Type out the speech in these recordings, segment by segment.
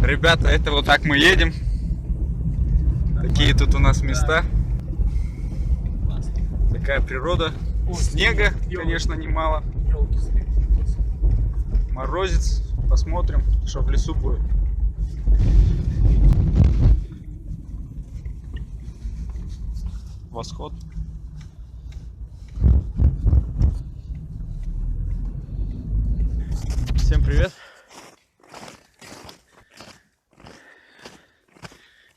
Ребята, это вот так мы едем. Такие тут у нас места. Такая природа. Снега, конечно, немало. Морозец. Посмотрим, что в лесу будет. Восход. Всем привет.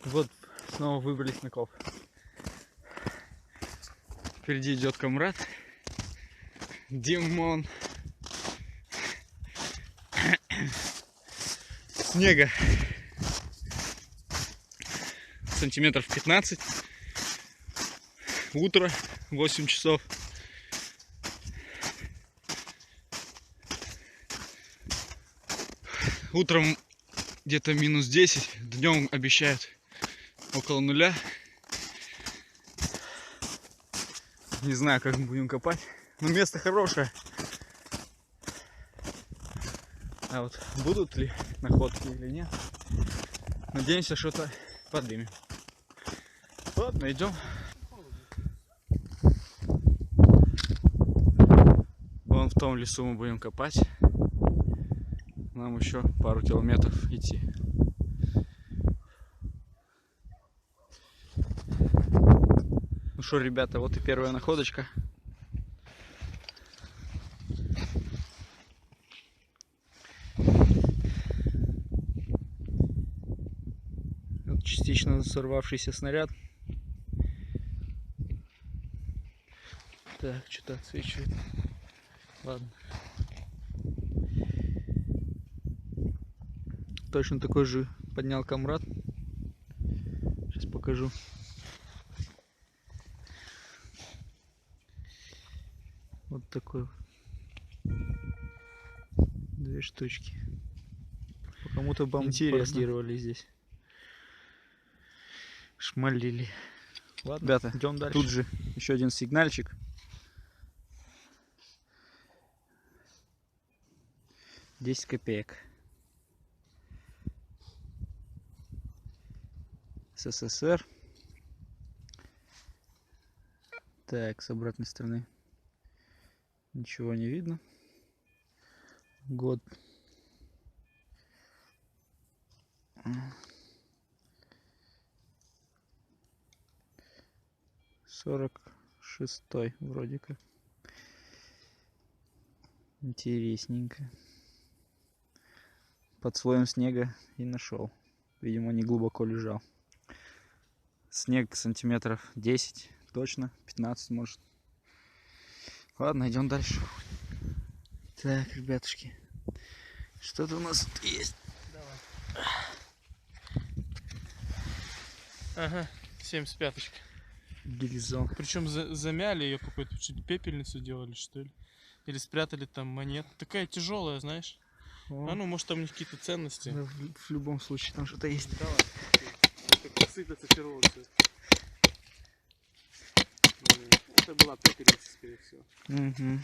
Вот снова выбрались на коп. Впереди идет комрад Димон. Снега сантиметров 15. Утро, 8 часов. Утром где-то минус 10, днем обещают около нуля. Не знаю, как мы будем копать, но место хорошее. А вот будут ли находки или нет, надеемся, что-то поднимем. Ладно, идем. Вон в том лесу мы будем копать. Нам еще пару километров идти. Ну что, ребята, вот и первая находочка. Вот частично сорвавшийся снаряд. Так, что-то отсвечивает. Ладно. Точно такой же поднял комрад. Сейчас покажу. Вот такой. 2 штучки. Кому-то бомбардировали здесь. Шмалили. Ладно, ребята, идем дальше. Тут же еще один сигнальчик. $10 копеек. СССР. Так, с обратной стороны ничего не видно. Год. «46-й» вроде как. Интересненько. Под слоем снега и нашел. Видимо, не глубоко лежал. Снег сантиметров 10, точно, 15 может. Ладно, идем дальше. Так, ребятушки, что-то у нас тут есть. Давай. Ага, 75-очка. Гильзон. Причем замяли ее какой-то, чуть пепельницу делали, что ли. Или спрятали там монет. Такая тяжелая, знаешь. О. А ну, может, там у них какие-то ценности. Да, в любом случае там что-то есть. Давай. Как посыпется все. Это была пепельница, скорее всего. Угу.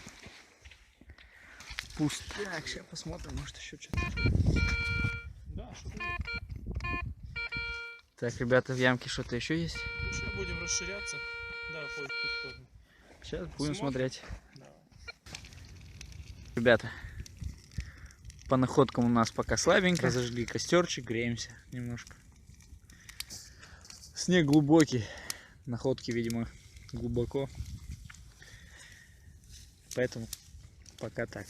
Пусть. Так, сейчас посмотрим, может еще что-то. Да, что-то есть. Так, ребята, в ямке что-то еще есть. Ну что, будем расширяться. Да, ходит тут тоже. Сейчас будем смотреть. Давай. Ребята, по находкам у нас пока слабенько. Разожгли костерчик, греемся немножко. Снег глубокий. Находки, видимо, глубоко. Поэтому пока так.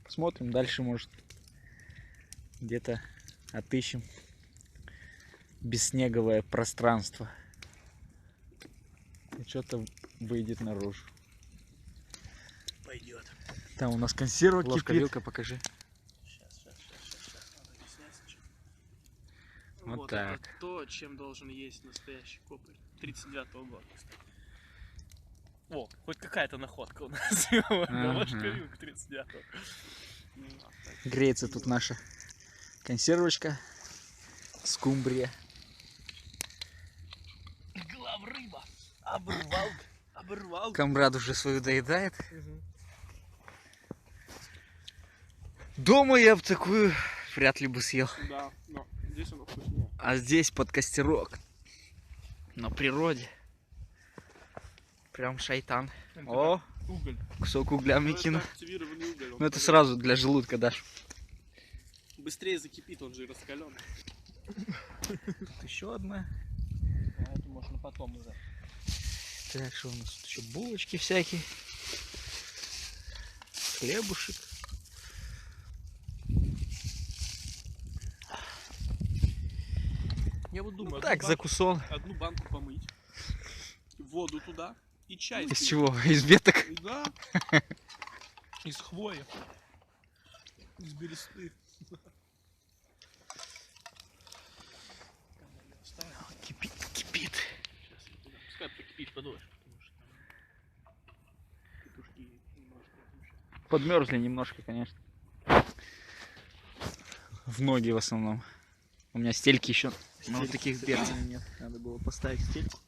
Посмотрим дальше, может где-то отыщем бесснеговое пространство. И что-то выйдет наружу. Пойдет. Там у нас консерва кипит. Ложка, вилка, покажи. Сейчас. Надо объяснять сначала. Вот так. Это то, чем должен есть настоящий копырь. 39-го года, кстати. О, хоть какая-то находка у нас. Ложка, вилка 39-го. Греется тут наша консервочка. Скумбрия. Главрыба. Оборвал. Камрад уже свою доедает. Дома я бы такую вряд ли бы съел. Да, но здесь оно вкуснее. А здесь под костерок. На природе. Прям шайтан. О, Уголь. кусок угля мне Ну, кину. это активированный уголь. он Ну это полезный. сразу для желудка дашь. Быстрее закипит, он же раскаленный. Еще одна. А это можно потом уже. Так, что у нас тут еще булочки всякие. Хлебушек. Я вот думаю, Так, закусон. одну банку помыть, воду туда и чай. Из слить. чего? Из веток? И да. Из хвои. Из бересты. Кипит, кипит. Сейчас я туда. Пускай покипит подольше, потому что там петушки немножко размешают. Подмерзли немножко, конечно. В ноги в основном. У меня стельки еще. Но вот таких берцев нет. Надо было поставить стельку.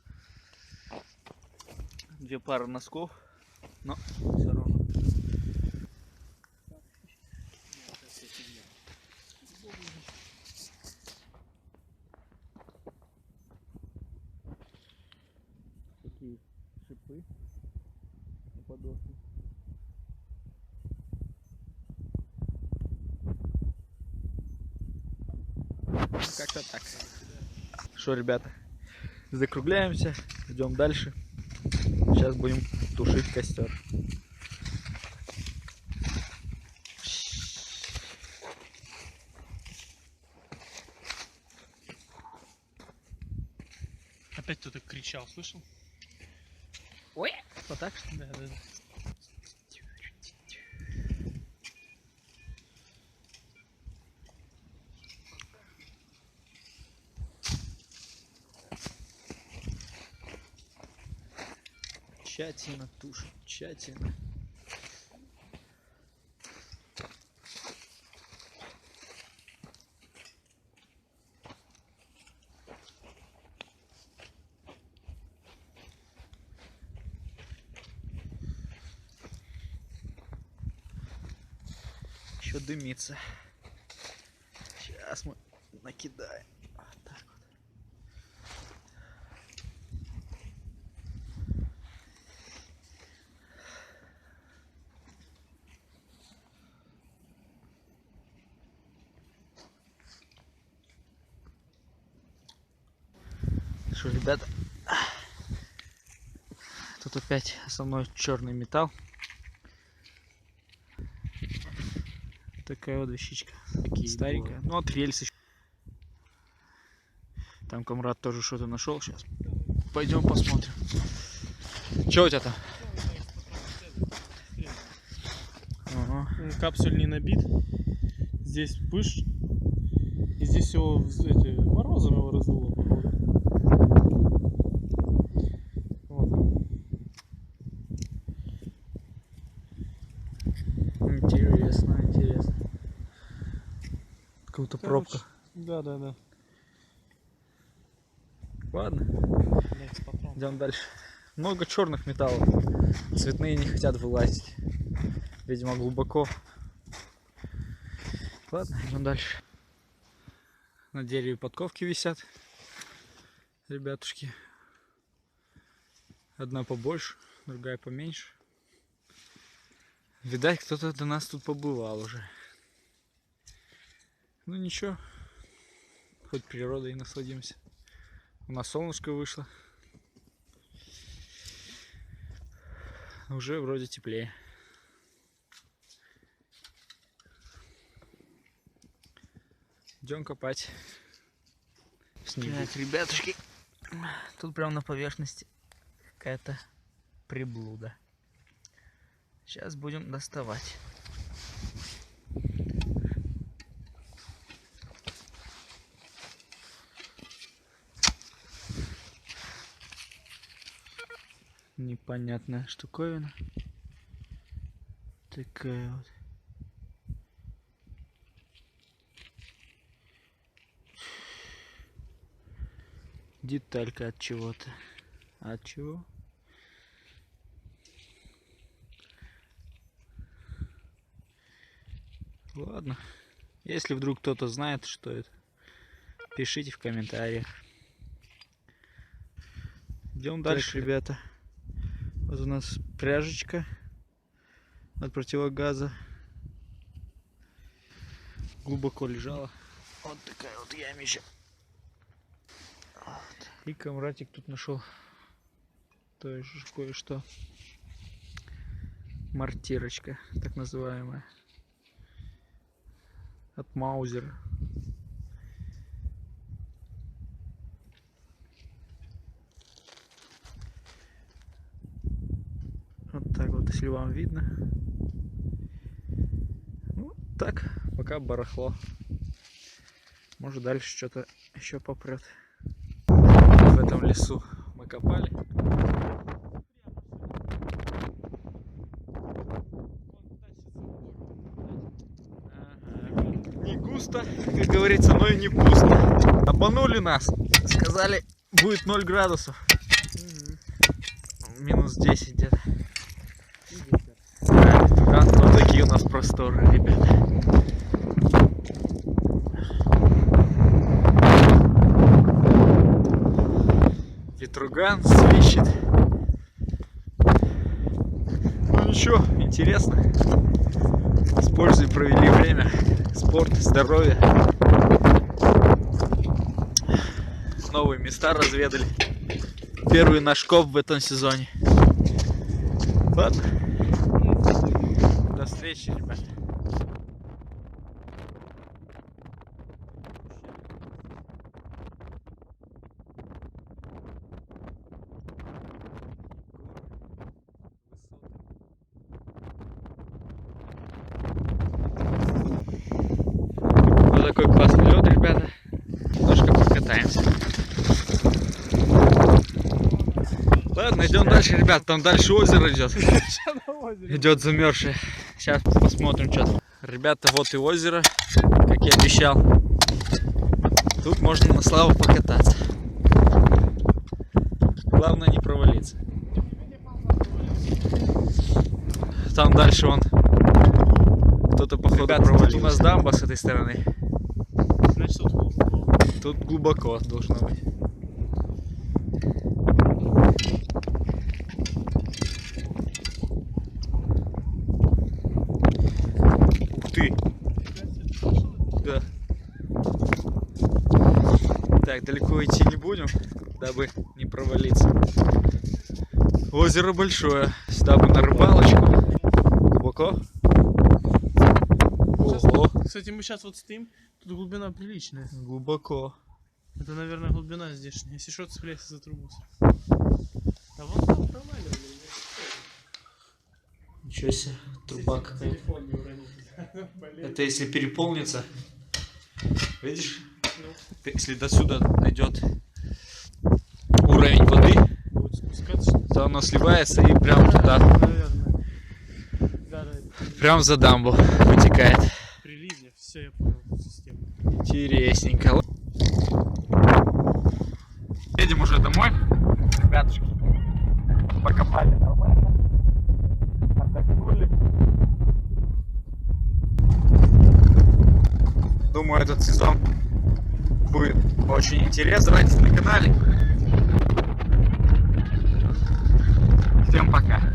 2 пары носков. Но все равно. Такие шипы на подошве. Как-то так. Что, ребята, закругляемся, идем дальше. Сейчас будем тушить костер. Опять кто-то кричал, слышал? Ой, вот так что? Да, да, да. Тщательно тушим, тщательно. Еще дымится. Сейчас мы накидаем. Вот так вот. Что, ребята, тут опять основной черный металл. Такая вот вещичка. Старенькая. Ну вот рельсы. Там комрад тоже что-то нашел. Сейчас пойдем посмотрим. Что у тебя там? Ага. Капсуль не набит. Здесь пыш. И здесь его эти, морозом его раздуло, походу. Вот. Интересно, интересно. Какая-то пробка. Да, да, да. Ладно, Патрон. идем дальше. Много черных металлов. Цветные не хотят вылазить. Видимо, глубоко. Ладно, идем дальше. На дереве подковки висят. Ребятушки. Одна побольше, другая поменьше. Видать, кто-то до нас тут побывал уже. Ну ничего. Хоть природой и насладимся. У нас солнышко вышло. Уже вроде теплее. Идем копать. Так, ребятушки, тут прям на поверхности какая-то приблуда. Сейчас будем доставать. Непонятная штуковина. Такая вот. Деталька от чего-то. От чего? Ладно. Если вдруг кто-то знает, что это, пишите в комментариях. Идем дальше, ребята. Вот у нас пряжечка от противогаза. Глубоко лежала. Вот такая вот ямища. Вот. И Камратик тут нашел тоже кое-что. Мортирочка, так называемая. От Маузера. Вот так вот, если вам видно. Ну, так, пока барахло. Может, дальше что-то еще попрет. В этом лесу мы копали. Не густо, как говорится, но и не пусто. Обманули нас. Сказали, будет 0 градусов. Минус 10 где-то. Вот такие у нас просторы, ребята. Ветруган свищет. Ну ничего, интересно. С пользой провели время. Спорт, здоровье. Новые места разведали. Первый наш коп в этом сезоне. Ладно. До встречи, ребят. Вот такой классный лед, ребята. Немножко покатаемся. Ладно, идем дальше, ребят. Там дальше озеро идет. Идет замерзшее. Сейчас посмотрим, что там. Ребята, вот и озеро, как я обещал. Тут можно на славу покататься. Главное не провалиться. Там дальше вон кто-то походу провалился. Тут у нас дамба с этой стороны. Значит, тут глубоко. Тут глубоко должно быть. Ух ты! Да. Так, далеко идти не будем, дабы не провалиться. Озеро большое. Сюда бы на рыбалочку. Глубоко. Ого. Кстати, мы сейчас вот стоим, тут глубина приличная. Глубоко. Это, наверное, глубина здешняя. Если что, цепляйся за трубу. А вон там проваливали. Ничего себе, труба какая. Телефон не уронил. Это если переполнится. Видишь? Если до сюда дойдет уровень воды, Будет спускаться, то оно сливается и прям туда, наверное. Да, прям за дамбу вытекает. приливня. Все, я понял систему. Интересненько. Едем уже домой. Ребятушки, покопали нормально. Отдохнули. Думаю, этот сезон будет очень интересный. Оставайтесь на канале. Всем пока.